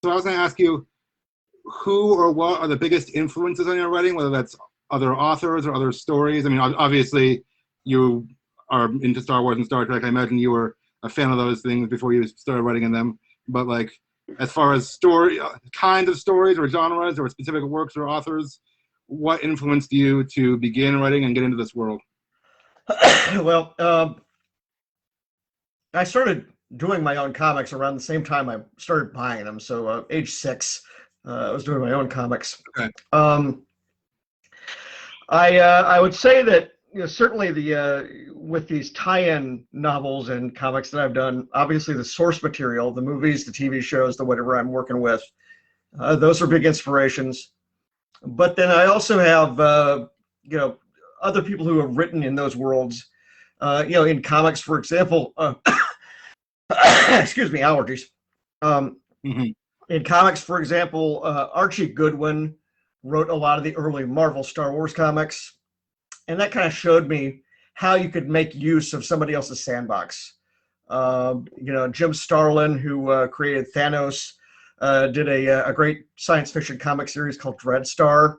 So I was going to ask you, who or what are the biggest influences on your writing, whether that's other authors or other stories? I mean, obviously, you are into Star Wars and Star Trek. I imagine you were a fan of those things before you started writing in them. But like, as far as story, kinds of stories or genres or specific works or authors, what influenced you to begin writing and get into this world? Well, I started doing my own comics around the same time I started buying them. So age 6, I was doing my own comics. Okay. I would say that certainly with these tie-in novels and comics that I've done, obviously the source material, the movies, the TV shows, the whatever I'm working with, those are big inspirations. But then I also have other people who have written in those worlds. In comics, for example, excuse me, allergies. In comics, for example, Archie Goodwin wrote a lot of the early Marvel Star Wars comics, and that kind of showed me how you could make use of somebody else's sandbox. Jim Starlin, who created Thanos, did a great science fiction comic series called Dreadstar.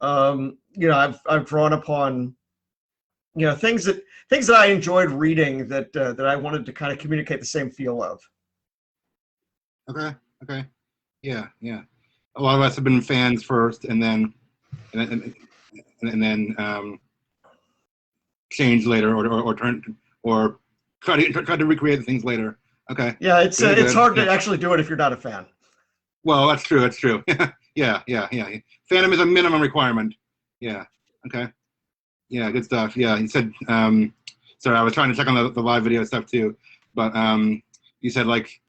I've drawn upon things that I enjoyed reading that I wanted to kind of communicate the same feel of. Okay. Yeah. A lot of us have been fans first, and then change later, or turn, or try to recreate the things later. Okay. Yeah, it's hard to actually do it if you're not a fan. Well, that's true. Yeah. Fandom is a minimum requirement. Yeah. Okay. Yeah, good stuff. Yeah, you said. Sorry, I was trying to check on the live video stuff too, but you said like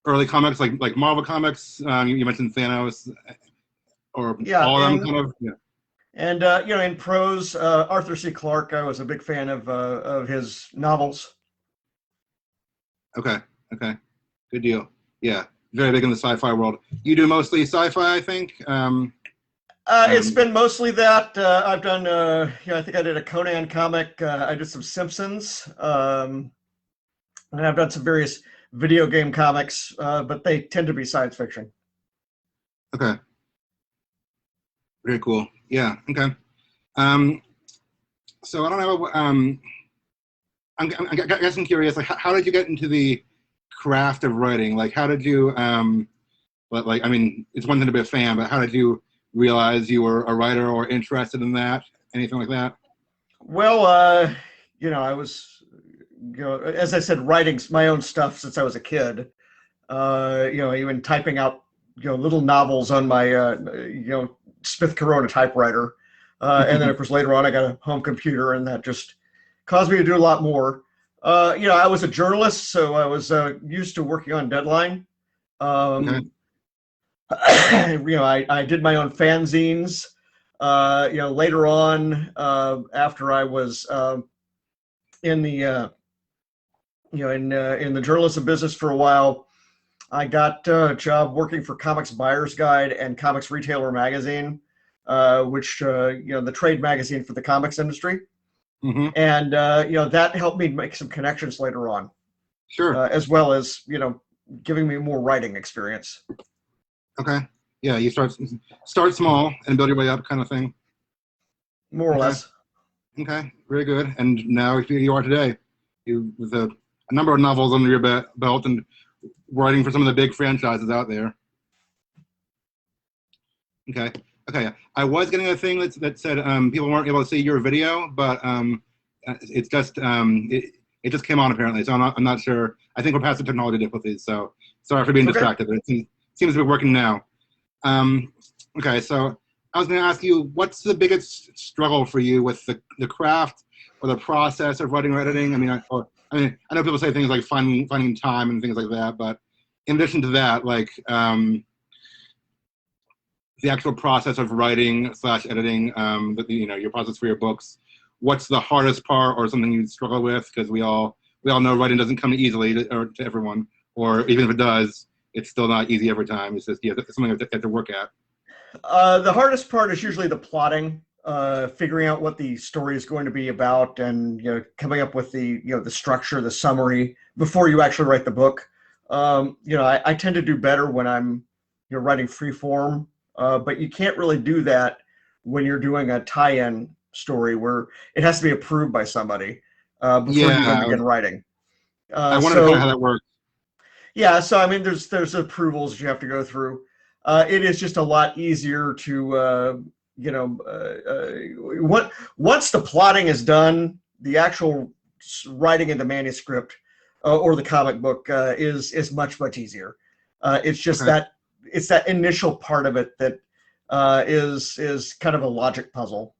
early comics, like Marvel comics. You mentioned Thanos, or all of them, kind of. Yeah. And in prose, Arthur C. Clarke, I was a big fan of his novels. Okay, good deal. Yeah, very big in the sci-fi world. You do mostly sci-fi, I think. It's been mostly that. I've done, I think I did a Conan comic. I did some Simpsons, and I've done some various video game comics, but they tend to be science fiction. Okay. Very cool. Yeah. Okay. So I don't know. I guess I'm curious. Like, how did you get into the craft of writing? Like, how did you? I mean, it's one thing to be a fan, but how did you realize you were a writer or interested in that? Anything like that? Well, I was, as I said, writing my own stuff since I was a kid. Even typing out, little novels on my, Smith Corona typewriter. And then, of course, later on, I got a home computer, and that just caused me to do a lot more. I was a journalist, so I was used to working on deadline. Okay. I did my own fanzines. Later on, after I was in the in the journalism business for a while, I got a job working for Comics Buyer's Guide and Comics Retailer Magazine, which the trade magazine for the comics industry. And that helped me make some connections later on. Sure. As well as giving me more writing experience. Okay. Yeah, you start small and build your way up, kind of thing. More or less. Okay, very good. And now you are today, with a number of novels under your belt and writing for some of the big franchises out there. Okay. I was getting a thing that said people weren't able to see your video, but it's just it just came on apparently, so I'm not sure. I think we're past the technology difficulties, so sorry for being distracted. But it seems to be working now. Okay, so I was going to ask you, what's the biggest struggle for you with the craft or the process of writing or editing? I mean, I know people say things like finding time and things like that, but in addition to that, like the actual process of writing / editing, your process for your books, what's the hardest part or something you struggle with? Because we all know writing doesn't come easily to everyone, or even if it does, it's still not easy every time. It's just it's something you have to work at. The hardest part is usually the plotting, figuring out what the story is going to be about, and coming up with the the structure, the summary before you actually write the book. I tend to do better when I'm writing free form, but you can't really do that when you're doing a tie-in story where it has to be approved by somebody before you even Yeah, begin writing. I wanted to find out how that works. Yeah, so I mean, there's approvals you have to go through. It is just a lot easier to once the plotting is done, the actual writing in the manuscript or the comic book is much easier. It's just Okay. that initial part of it that is kind of a logic puzzle.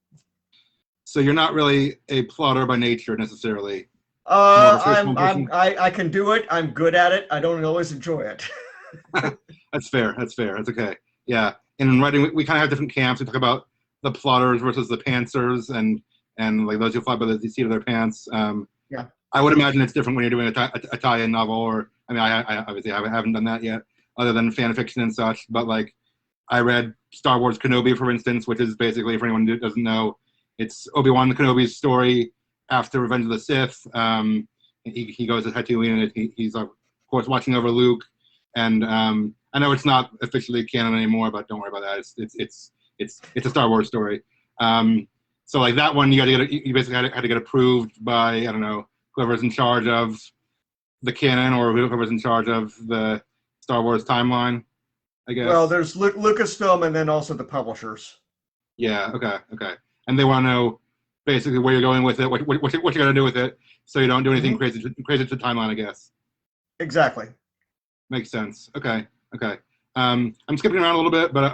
So you're not really a plotter by nature necessarily. More of a straight person. I can do it. I'm good at it. I don't always enjoy it. That's fair. That's fair. That's okay. Yeah. And in writing, we kind of have different camps. We talk about the plotters versus the pantsers, and like those who fly by the seat of their pants. Yeah. I would imagine it's different when you're doing a tie-in novel, or I mean, I obviously haven't done that yet, other than fan fiction and such. But like, I read Star Wars Kenobi, for instance, which is basically, for anyone who doesn't know, it's Obi-Wan Kenobi's story after Revenge of the Sith. He goes to Tatooine, and he's of course watching over Luke. And I know it's not officially canon anymore, but don't worry about that. It's a Star Wars story. So like that one, you basically had to get approved by, I don't know, whoever's in charge of the canon or whoever's in charge of the Star Wars timeline, I guess. Well, there's Lucasfilm and then also the publishers. Yeah. Okay. And they want to know basically where you're going with it, what you're going to do with it, so you don't do anything crazy to the timeline, I guess. Exactly. Makes sense. Okay. I'm skipping around a little bit, but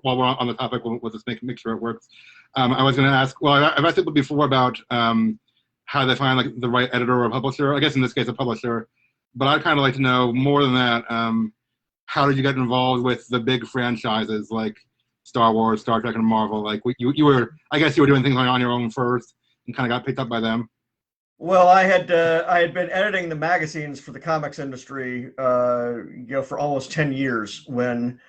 while we're on the topic, we'll just make sure it works. I was going to ask. Well, I've asked people before about how they find like the right editor or publisher. I guess in this case, a publisher. But I'd kind of like to know more than that. How did you get involved with the big franchises like Star Wars, Star Trek, and Marvel? Like you were, I guess you were doing things on your own first, and kind of got picked up by them. Well, I had been editing the magazines for the comics industry, for almost 10 years when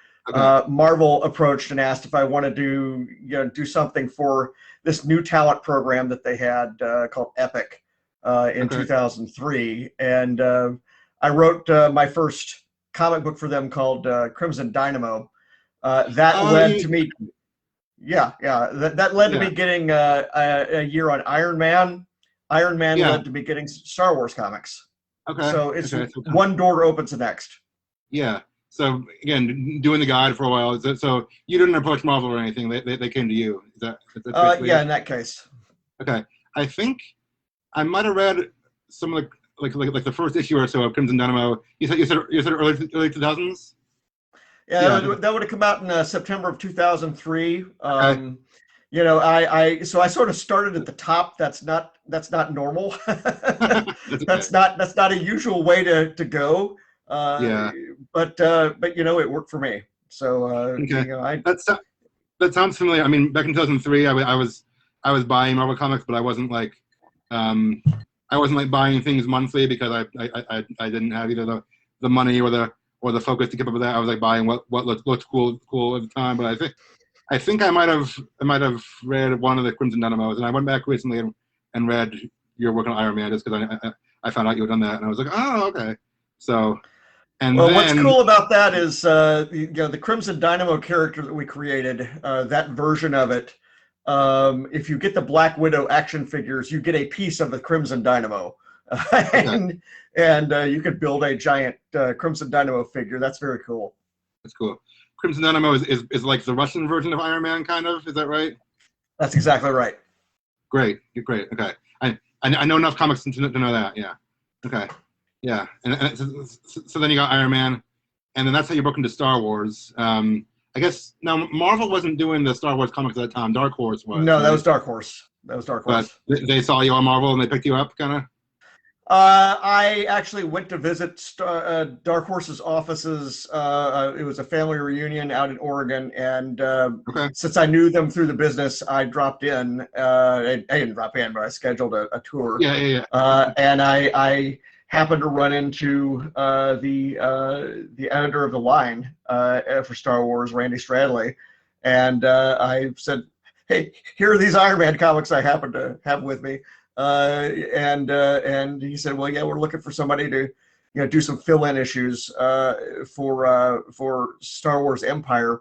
Marvel approached and asked if I wanted to do something for this new talent program that they had called Epic in 2003, and I wrote my first comic book for them called Crimson Dynamo. That led to me, that led to me getting a year on Iron Man. Iron Man led to me getting Star Wars comics. Okay. So it's one door opens the next. Yeah. So again, doing the guide for a while. So you didn't approach Marvel or anything. They came to you. Is that yeah, in that case. Okay. I think I might have read some of the like the first issue or so of Crimson Dynamo. You said early 2000s. Yeah, that would have come out in September of 2003. Okay. I sort of started at the top. That's not normal. That's not a usual way to go. But it worked for me. So okay. That sounds familiar. I mean, back in 2003, I was buying Marvel comics, but I wasn't like buying things monthly because I didn't have either the money or the focus to keep up with that. I was like buying what looked cool at the time. But I think I might have read one of the Crimson Dynamos, and I went back recently and read your work on Iron Man just because I found out you had done that, and I was like, oh, okay. So, what's cool about that is the Crimson Dynamo character that we created, that version of it. If you get the Black Widow action figures, you get a piece of the Crimson Dynamo, and you could build a giant Crimson Dynamo figure. That's very cool. That's cool. Crimson Dynamo is like the Russian version of Iron Man, kind of. Is that right? That's exactly right. Great. Okay. I know enough comics to know that. Yeah. Okay. Yeah. And so then you got Iron Man, and then that's how you broke into Star Wars. I guess now Marvel wasn't doing the Star Wars comics at that time. Dark Horse was. No, that was Dark Horse. But they saw you on Marvel and they picked you up, kind of. I actually went to visit Dark Horse's offices. It was a family reunion out in Oregon, and since I knew them through the business, I dropped in. I didn't drop in, but I scheduled a tour. Yeah. And I happened to run into the editor of the line for Star Wars, Randy Stradley, and I said, "Hey, here are these Iron Man comics I happen to have with me." And he said, "Well, yeah, we're looking for somebody to, do some fill-in issues for Star Wars Empire,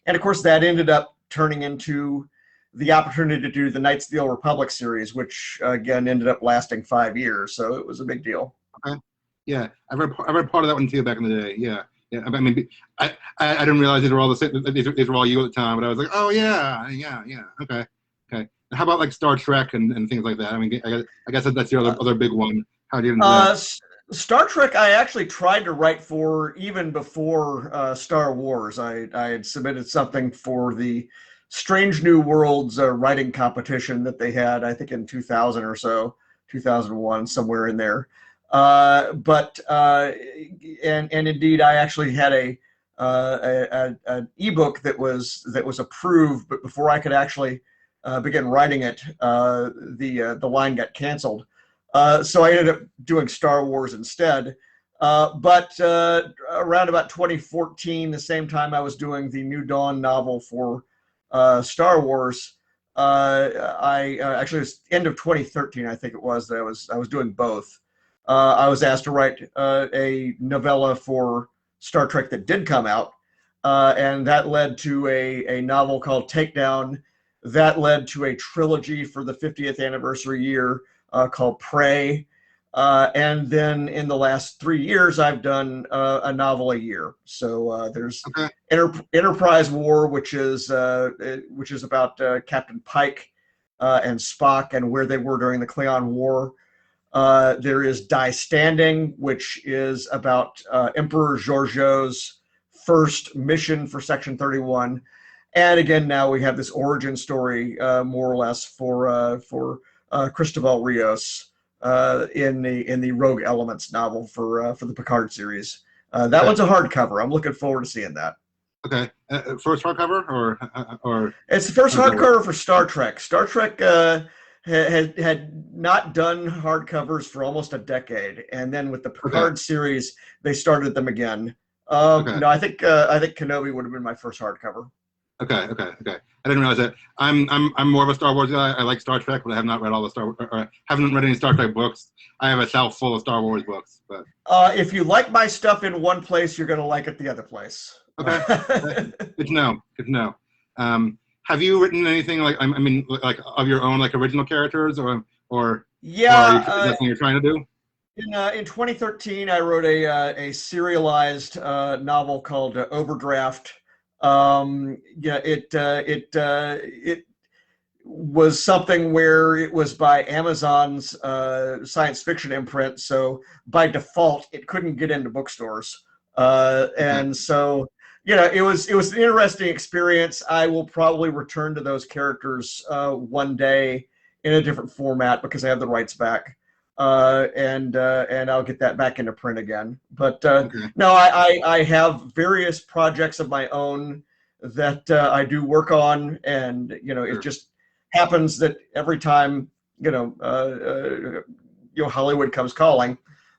and of course that ended up turning into the opportunity to do the Knights of the Old Republic series, which again ended up lasting 5 years. So it was a big deal. Okay. Yeah, I read part of that one too back in the day. Yeah, yeah. I mean, I didn't realize these were all the same. These were all you at the time, but I was like, oh yeah, yeah, yeah. Okay, okay. How about like Star Trek and things like that? I mean, I guess that's the other big one. How do you do that? Star Trek, I actually tried to write for even before Star Wars. I had submitted something for the Strange New Worlds writing competition that they had, I think in 2000 or so, 2001, somewhere in there. But indeed, I actually had an ebook that was approved, but before I could actually begin writing it, the line got canceled. So I ended up doing Star Wars instead. But around about 2014, the same time I was doing the New Dawn novel for Star Wars, I actually it was end of 2013, I think it was, that I was doing both. I was asked to write a novella for Star Trek that did come out, and that led to a novel called Takedown. That led to a trilogy for the 50th anniversary year called Prey. And then in the last 3 years, I've done a novel a year. So there's Enterprise War, which is about Captain Pike and Spock and where they were during the Klingon War. There is Die Standing, which is about Emperor Giorgio's first mission for Section 31. And again, now we have this origin story, more or less, for Cristobal Rios in the Rogue Elements novel for the Picard series. That one's a hardcover. I'm looking forward to seeing that. Okay, first hardcover or it's the first hardcover for Star Trek. Star Trek had not done hardcovers for almost a decade, and then with the Picard series, they started them again. No, I think Kenobi would have been my first hardcover. Okay. I didn't realize that. I'm more of a Star Wars guy. I like Star Trek, but I have not read all the haven't read any Star Trek books. I have a shelf full of Star Wars books. But if you like my stuff in one place, you're going to like it the other place. Okay. Good to know. Good to know. Have you written anything like like of your own, like original characters, or yeah? Or is that something you're trying to do? In 2013, I wrote a serialized novel called Overdraft. It was something where it was by Amazon's science fiction imprint, so by default it couldn't get into bookstores, and so it was an interesting experience. I will probably return to those characters one day in a different format because I have the rights back. And I'll get that back into print again. But no, I have various projects of my own that I do work on, and it just happens that every time Hollywood comes calling,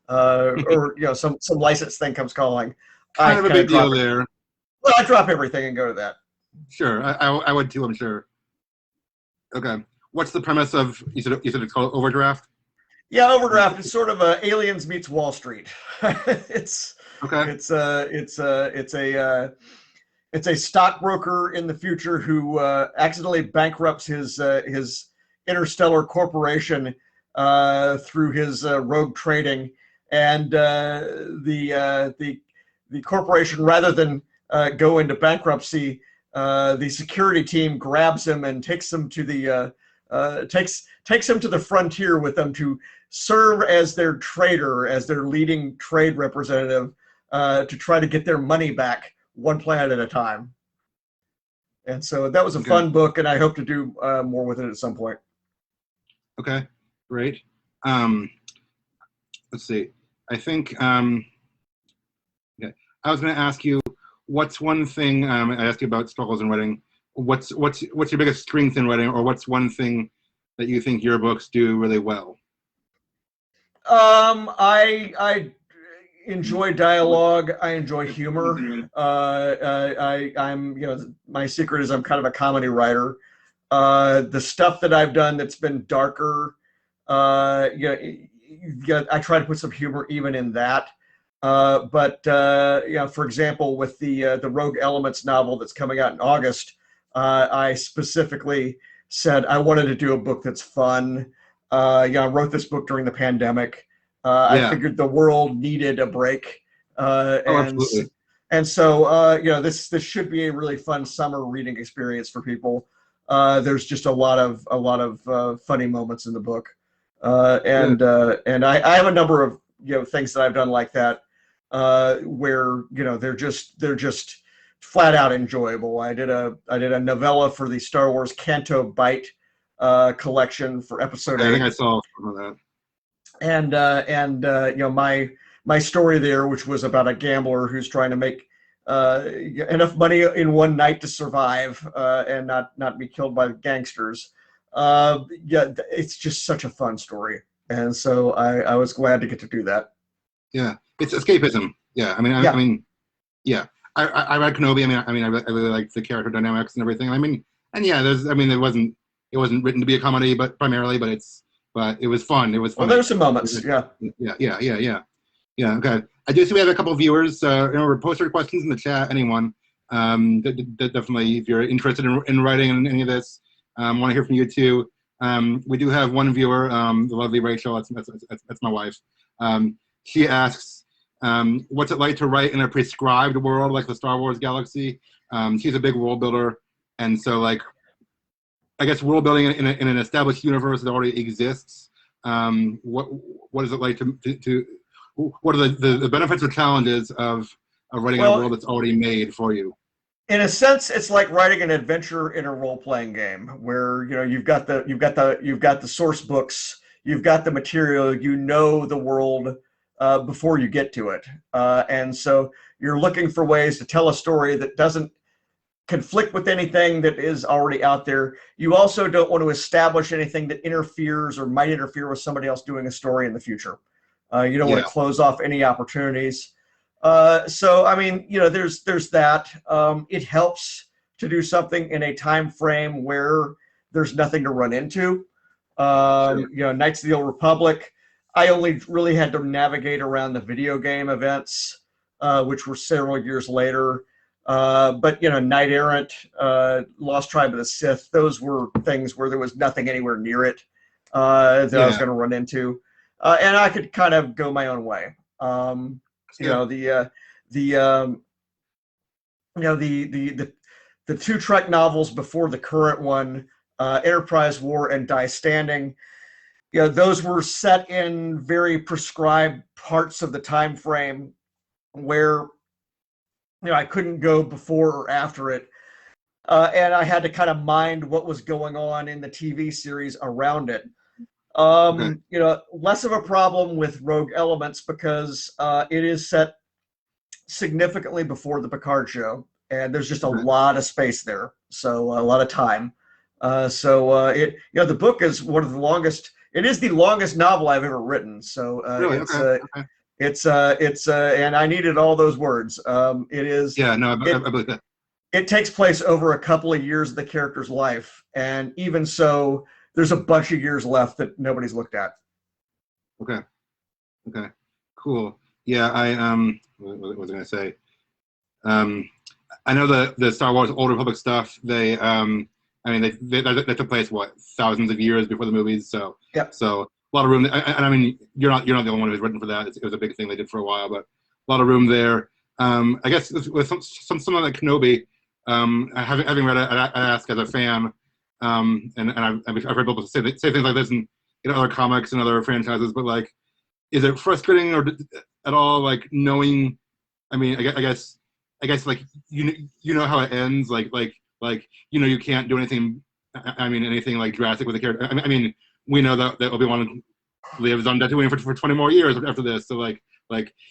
or some licensed thing comes calling, kind of a big deal there. Well, I drop everything and go to that. Sure, I would too, I'm sure. Okay, what's the premise of you said it's called Overdraft? Yeah, Overdraft is sort of Aliens meets Wall Street. It's a stockbroker in the future who accidentally bankrupts his interstellar corporation through his rogue trading, and the corporation, rather than go into bankruptcy, the security team grabs him and takes him to the takes him to the frontier with them to serve as their trader, as their leading trade representative, to try to get their money back one planet at a time. And so that was a fun book, and I hope to do more with it at some point. Okay, great. Let's see. I think I was going to ask you, what's one thing I asked you about struggles in writing. What's your biggest strength in writing, or what's one thing that you think your books do really well? I enjoy dialogue. I enjoy humor. I'm my secret is I'm kind of a comedy writer. The stuff that I've done that's been darker, I try to put some humor even in that. But for example, with the Rogue Elements novel that's coming out in August, I specifically said I wanted to do a book that's fun. I wrote this book during the pandemic. I figured the world needed a break, absolutely. and so this should be a really fun summer reading experience for people. There's just a lot of funny moments in the book, and I have a number of things that I've done like that, where they're just flat out enjoyable. I did a novella for the Star Wars Canto Bight collection for episode 8. I think I saw some of that. And my story there, which was about a gambler who's trying to make enough money in one night to survive and not be killed by gangsters. It's just such a fun story, and so I was glad to get to do that. Yeah, it's escapism. Yeah, I mean, I read Kenobi. I really liked the character dynamics and everything. It wasn't written to be a comedy, but primarily, but it was fun. It was fun. Well, there's some moments. Yeah. Okay. I do see we have a couple of viewers. Remember, post your questions in the chat. Anyone, definitely, if you're interested in writing in any of this, want to hear from you too. We do have one viewer, the lovely Rachel. That's my wife. She asks, what's it like to write in a prescribed world like the Star Wars galaxy? She's a big world builder, and so I guess world building in an established universe that already exists. What is it like to what are the benefits or challenges of writing a world that's already made for you? In a sense, it's like writing an adventure in a role-playing game where you've got the source books, you've got the material, the world before you get to it, and so you're looking for ways to tell a story that doesn't conflict with anything that is already out there. You also don't want to establish anything that interferes or might interfere with somebody else doing a story in the future. You don't want to close off any opportunities. So I mean, there's that. It helps to do something in a time frame where there's nothing to run into. Knights of the Old Republic, I only really had to navigate around the video game events, which were several years later. But Knight Errant, Lost Tribe of the Sith, those were things where there was nothing anywhere near it that I was going to run into, and I could kind of go my own way. The two Trek novels before the current one, Enterprise War and Die Standing, those were set in very prescribed parts of the time frame where I couldn't go before or after it, and I had to kind of mind what was going on in the TV series around it. Less of a problem with Rogue Elements because it is set significantly before the Picard show, and there's just a lot of space there, so a lot of time. The book is one of the longest. It is the longest novel I've ever written. So it's and I needed all those words. It is. Yeah, no, I believe that. It takes place over a couple of years of the character's life, and even so, there's a bunch of years left that nobody's looked at. Okay, cool. Yeah, what was I gonna say? I know the Star Wars Old Republic stuff. They took place thousands of years before the movies. So So a lot of room. And I mean, you're not the only one who's written for that. It was a big thing they did for a while, but a lot of room there. I guess with something like Kenobi, having read it, I ask as a fan, and I've heard people say things like this in other comics and other franchises, but is it frustrating or at all knowing? I mean, I guess how it ends, you can't do anything. I mean, anything drastic with the character. I mean, we know that Obi-Wan lives on Tatooine for 20 more years after this, so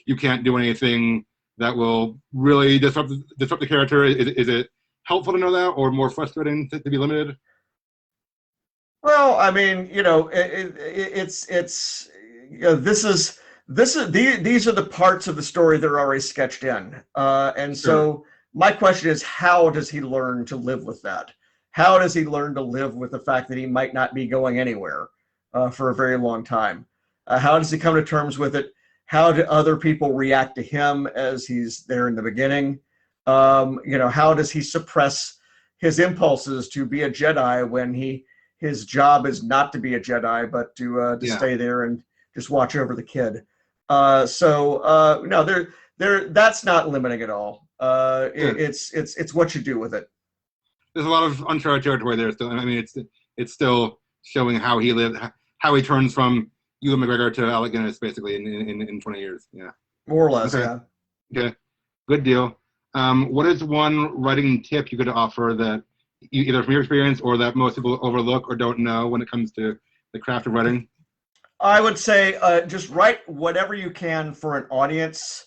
you can't do anything that will really disrupt the character. Is it helpful to know that, or more frustrating to be limited? Well, I mean, these are the parts of the story that are already sketched in, and so my question is, how does he learn to live with that? How does he learn to live with the fact that he might not be going anywhere for a very long time? How does he come to terms with it? how do other people react to him as he's there in the beginning? How does he suppress his impulses to be a Jedi when his job is not to be a Jedi, but to stay there and just watch over the kid? No, that's not limiting at all. It's what you do with it. There's a lot of uncharted territory there still. I mean, it's still showing how he lived, how he turns from Ewan McGregor to Alec Guinness, basically, in 20 years. Yeah. More or less, okay. Yeah. Okay, good deal. What is one writing tip you could offer that either from your experience or that most people overlook or don't know when it comes to the craft of writing? I would say just write whatever you can for an audience.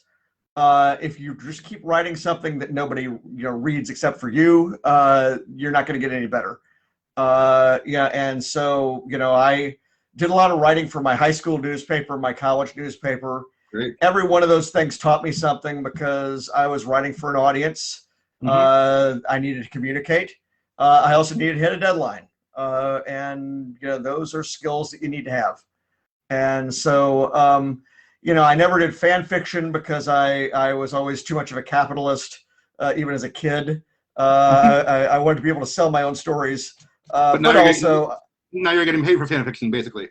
If you just keep writing something that nobody reads except for you, you're not going to get any better. And so I did a lot of writing for my high school newspaper, my college newspaper. Great. Every one of those things taught me something because I was writing for an audience. I needed to communicate. I also needed to hit a deadline. And those are skills that you need to have. And so, I never did fan fiction because I was always too much of a capitalist, even as a kid. I wanted to be able to sell my own stories. But also, now you're getting paid for fan fiction, basically.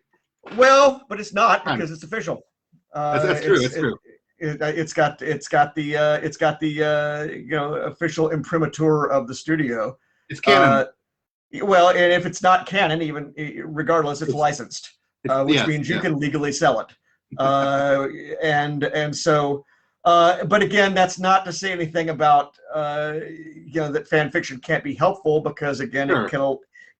Well, but it's not because it's official. That's true. That's true. It's got the official imprimatur of the studio. It's canon. Well, and if it's not canon, even regardless, it's licensed, which means you can legally sell it. And so, but again, that's not to say anything about that fan fiction can't be helpful because again,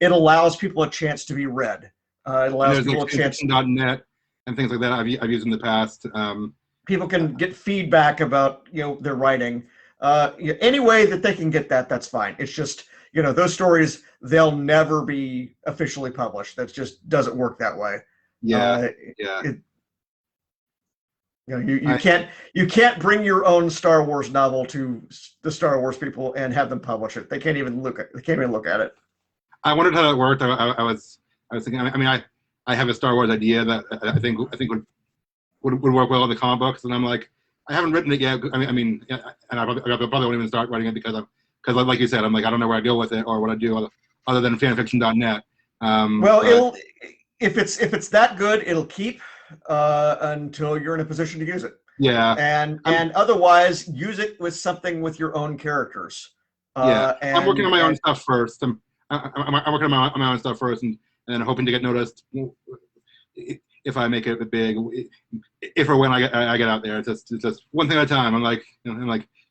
it allows people a chance to be read. It allows people a chance. .net and things like that I've used in the past. People can get feedback about their writing. Any way that they can get that's fine. It's just those stories, they'll never be officially published. That just doesn't work that way. Yeah. You can't bring your own Star Wars novel to the Star Wars people and have them publish it. They can't even look at it. I wondered how that worked. I was thinking. I mean, I have a Star Wars idea that I think would work well in the comic books, and I'm like, I haven't written it yet. I mean, and I probably won't even start writing it because like you said, I'm like, I don't know where I go with it or what I do other than fanfiction.net. If it's that good, it'll keep until you're in a position to use it. Yeah. And otherwise, use it with something with your own characters. I'm working on my own stuff first. I'm working on my own stuff first, and hoping to get noticed if I make it big, if or when I get out there. It's just one thing at a time. I'm like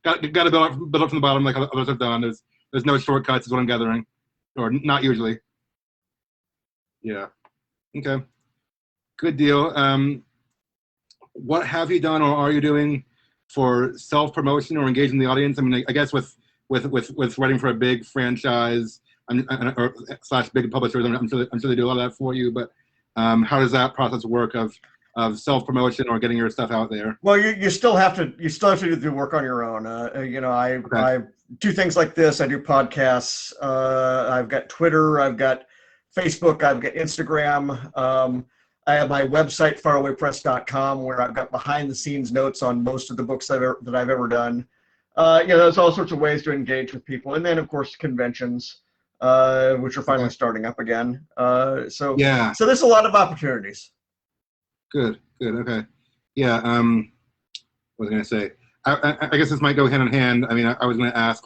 got to build up from the bottom like others have done. There's no shortcuts is what I'm gathering, or not usually. Yeah. Okay. Good deal. What have you done or are you doing for self-promotion or engaging the audience? I mean, I guess with writing for a big franchise or / big publishers, I'm sure they do a lot of that for you. But how does that process work of self-promotion or getting your stuff out there? Well, you still have to do work on your own. I do things like this. I do podcasts. I've got Twitter. I've got Facebook. I've got Instagram. I have my website, farawaypress.com, where I've got behind-the-scenes notes on most of the books that I've ever done. There's all sorts of ways to engage with people, and then of course conventions, which are finally starting up again. So there's a lot of opportunities. Good. Okay. Yeah. What was I going to say? I guess this might go hand in hand. I mean, I was going to ask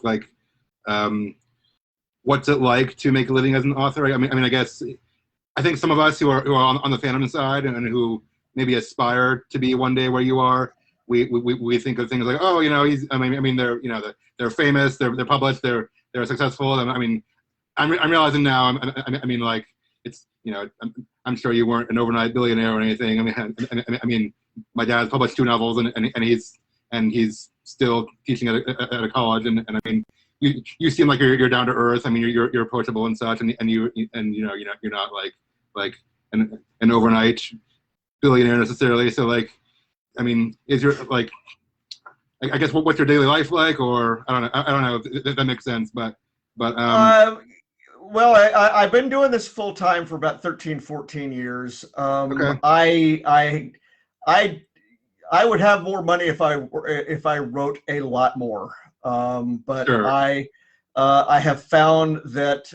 what's it like to make a living as an author? I mean, I think some of us who are on the fandom side and who maybe aspire to be one day where you are, we think of things like, oh, they're famous, they're published, they're successful, and I mean, I'm realizing now, it's I'm sure you weren't an overnight billionaire or anything. I mean, my dad's published 2 novels and he's still teaching at a college, and I mean, you seem like you're down to earth. I mean, you're approachable and such, and you're not like an overnight billionaire necessarily. So I mean, is your I guess what's your daily life like, or I don't know if that makes sense, but well, I've been doing this full time for about 13, 14 years. Okay. I I would have more money if I wrote a lot more. But Sure. I have found that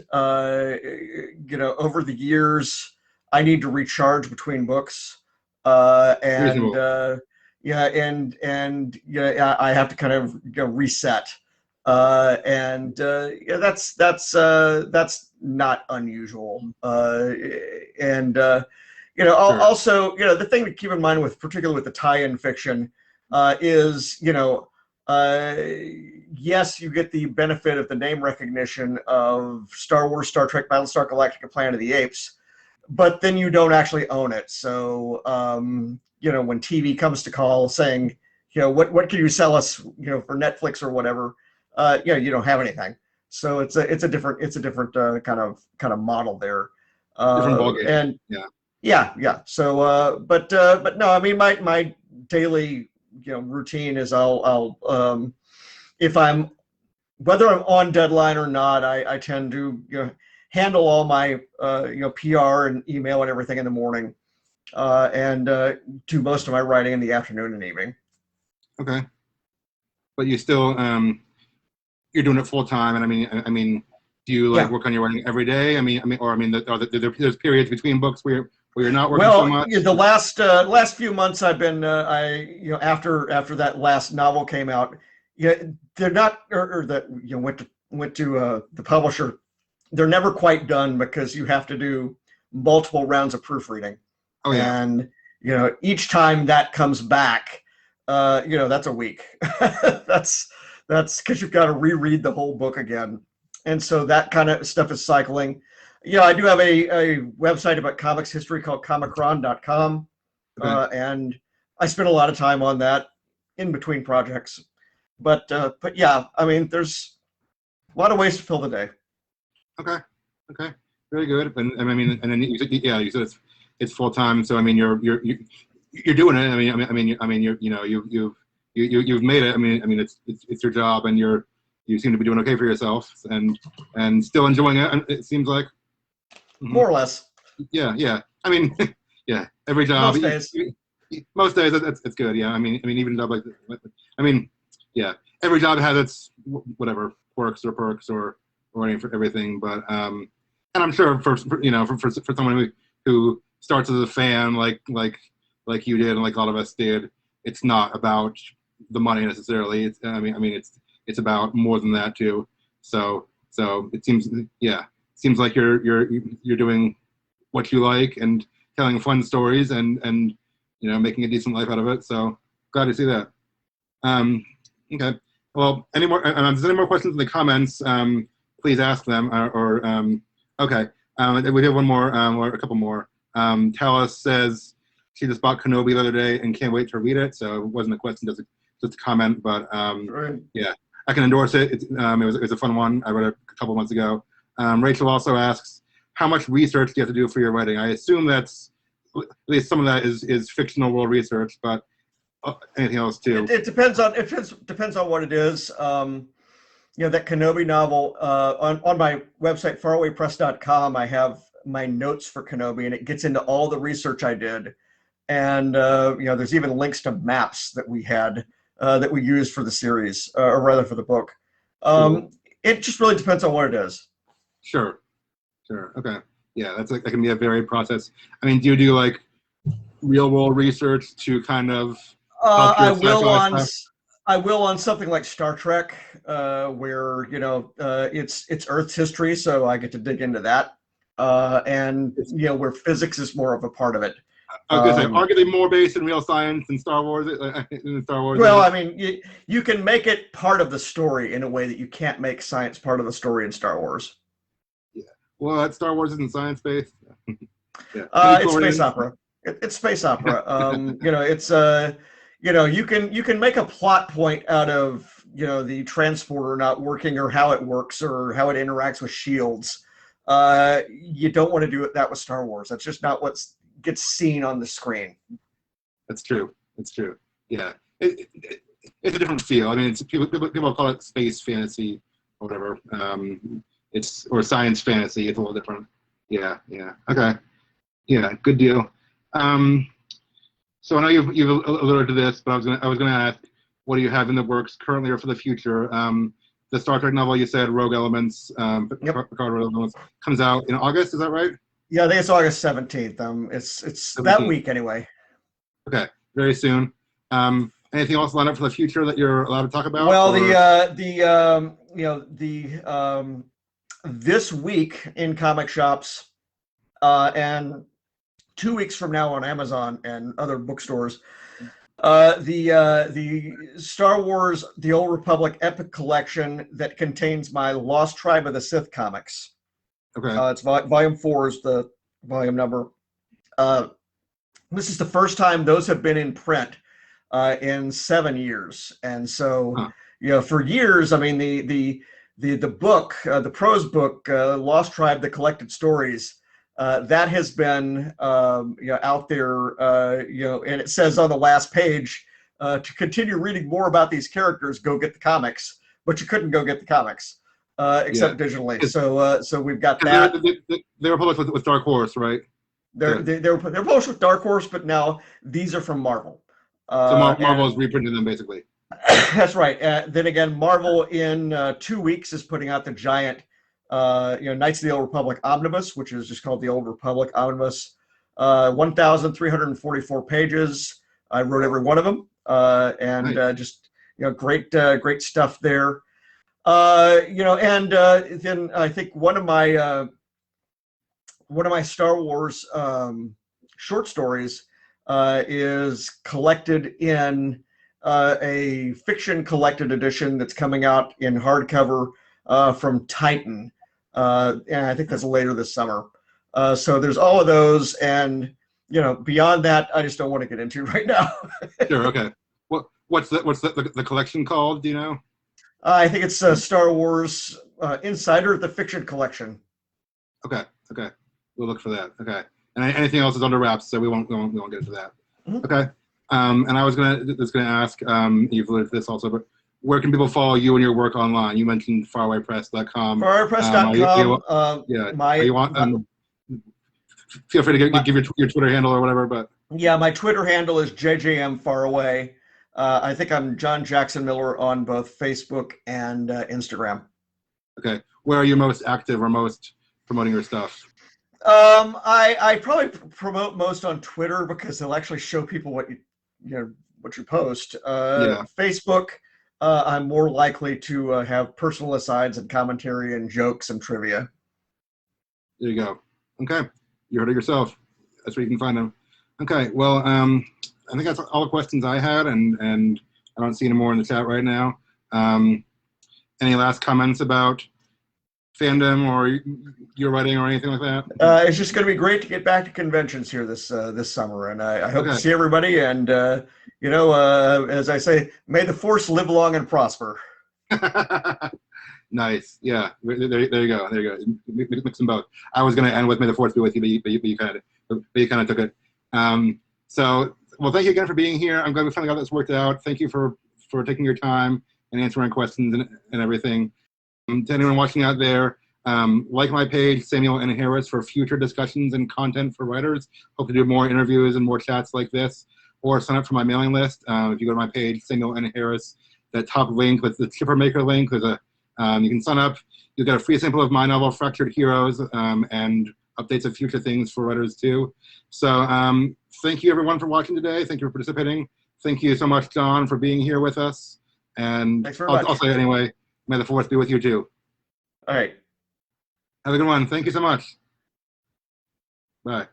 over the years I need to recharge between books, and Reasonable. I have to kind of reset, yeah, that's not unusual, and Sure. also, the thing to keep in mind with, particularly with the tie-in fiction, is, uh, yes, you get the benefit of the name recognition of Star Wars, Star Trek, Battlestar Galactica, Planet of the Apes, but then you don't actually own it. So, when TV comes to call saying, what can you sell us, for Netflix or whatever, you don't have anything. So it's a different kind of model there, Different ballgame. and Yeah. yeah. So, but no, I mean, my daily, routine is if I'm whether I'm on deadline or not, I tend to handle all my PR and email and everything in the morning, and do most of my writing in the afternoon and evening. Okay. But you still you're doing it full time, and I mean, do you like Yeah. work on your writing every day? There's periods between books where you're not working so Well, much. yeah, the last few months I've been after that last novel came out, yeah, they're not, or that went to the publisher. They're never quite done because you have to do multiple rounds of proofreading, Oh yeah. and each time that comes back, that's a week. That's because you've got to reread the whole book again, and so that kind of stuff is cycling. Yeah, I do have a website about comics history called comicron.com, Okay. and I spend a lot of time on that in between projects. But yeah, I mean, there's a lot of ways to fill the day. Okay. Okay. Very good. And I mean, and then you said it's full time. So I mean, you're doing it. You've made it. I mean, it's your job, and you seem to be doing okay for yourself, and still enjoying it. It seems like. Mm-hmm. More or less. Yeah. Yeah. I mean, yeah. Every job. Most days. Most days, it's good. Yeah. I mean, even a job like this. I mean, yeah. Every job has its whatever quirks or perks or everything, but and I'm sure for someone who starts as a fan like you did and like a lot of us did, it's not about the money necessarily. It's about more than that too. So it seems like you're doing what you like and telling fun stories and making a decent life out of it. So glad to see that. Okay. Well, if there's any more questions in the comments, please ask them. Okay. We have one more, or a couple more. Talis says she just bought Kenobi the other day and can't wait to read it. So it wasn't a question, just a comment. But Right. yeah, I can endorse it. It was a fun one. I read it a couple months ago. Rachel also asks, how much research do you have to do for your writing? I assume that's at least some of that is fictional world research, but anything else too? It depends on what it is. That Kenobi novel, on my website farawaypress.com, I have my notes for Kenobi, and it gets into all the research I did, and there's even links to maps that we had, that we used for the series, or rather for the book. Cool. It just really depends on what it is. Sure. Okay. Yeah, that can be a varied process. I mean, do you do like real world research to kind of help your I will on something like Star Trek, where it's Earth's history, so I get to dig into that, and where physics is more of a part of it. I was gonna say, arguably more based in real science than Star Wars. Well, I mean, you can make it part of the story in a way that you can't make science part of the story in Star Wars. Yeah. Well, Star Wars isn't science based. Yeah. It's space opera. It's space opera. It's you can make a plot point out of the transporter not working, or how it works, or how it interacts with shields. You don't want to do that with Star Wars. That's just not what gets seen on the screen. That's true. Yeah, it's a different feel. I mean, people call it space fantasy or whatever. Or science fantasy. It's a little different. Yeah. Okay. Yeah, good deal. So I know you've alluded to this, but I was gonna ask, what do you have in the works currently or for the future? The Star Trek novel you said, Rogue Elements, Yep. Picard Rogue Elements, comes out in August. Is that right? Yeah, I think it's August 17th. It's that 17th. week anyway. Okay, very soon. Anything else lined up for the future that you're allowed to talk about? Well, or? This week in comic shops, and 2 weeks from now on Amazon and other bookstores, the Star Wars: The Old Republic Epic Collection that contains my Lost Tribe of the Sith comics. Okay. It's volume 4 is the volume number. This is the first time those have been in print in 7 years, and so for years, I mean the book, the prose book, Lost Tribe: The Collected Stories, that has been out there, and it says on the last page, to continue reading more about these characters, go get the comics, but you couldn't go get the comics except digitally. So we've got that. They were published with Dark Horse, right? They're published with Dark Horse, but now these are from Marvel. So Marvel is reprinting them basically. That's right. Then again, Marvel in 2 weeks is putting out the giant, Knights of the Old Republic Omnibus, which is just called the Old Republic Omnibus. 1,344 pages. I wrote every one of them, and nice. Just great stuff there. Then I think one of my Star Wars short stories is collected in a fiction collected edition that's coming out in hardcover from Titan, and I think that's later this summer. So there's all of those, and beyond that, I just don't want to get into right now. Sure. Okay. What's the collection called? Do you know? I think it's Star Wars Insider, the Fiction Collection. Okay. We'll look for that. Okay. And anything else is under wraps, so we won't get into that. Mm-hmm. Okay. And I was gonna ask, you've alluded to this also, but where can people follow you and your work online? You mentioned farawaypress.com. Farawaypress.com. Feel free to give your Twitter handle or whatever. But yeah, my Twitter handle is JJMFaraway. I think I'm John Jackson Miller on both Facebook and Instagram. Okay. Where are you most active or most promoting your stuff? I probably promote most on Twitter because they'll actually show people what you post. Facebook, I'm more likely to have personal asides and commentary and jokes and trivia. There you go. Okay, you heard it yourself. That's where you can find them. Okay, well, I think that's all the questions I had, and I don't see any more in the chat right now. Any last comments about fandom or your writing or anything like that? It's just going to be great to get back to conventions here this summer, and I hope to see everybody. And as I say, may the Force live long and prosper. Nice. Yeah. There you go. Mix them both. I was going to end with "May the Force be with you," but you kind of took it. So, well, thank you again for being here. I'm glad we finally got this worked out. Thank you for taking your time and answering questions and everything. To anyone watching out there, like my page, Samuel N. Harris, for future discussions and content for writers. Hope to do more interviews and more chats like this, or sign up for my mailing list. If you go to my page, Samuel N. Harris, that top link with the Chipper Maker link, there's you can sign up. You'll get a free sample of my novel, Fractured Heroes, and updates of future things for writers too. So thank you everyone for watching today. Thank you for participating. Thank you so much, John, for being here with us. And I'll say it anyway. May the Force be with you too. All right. Have a good one. Thank you so much. Bye.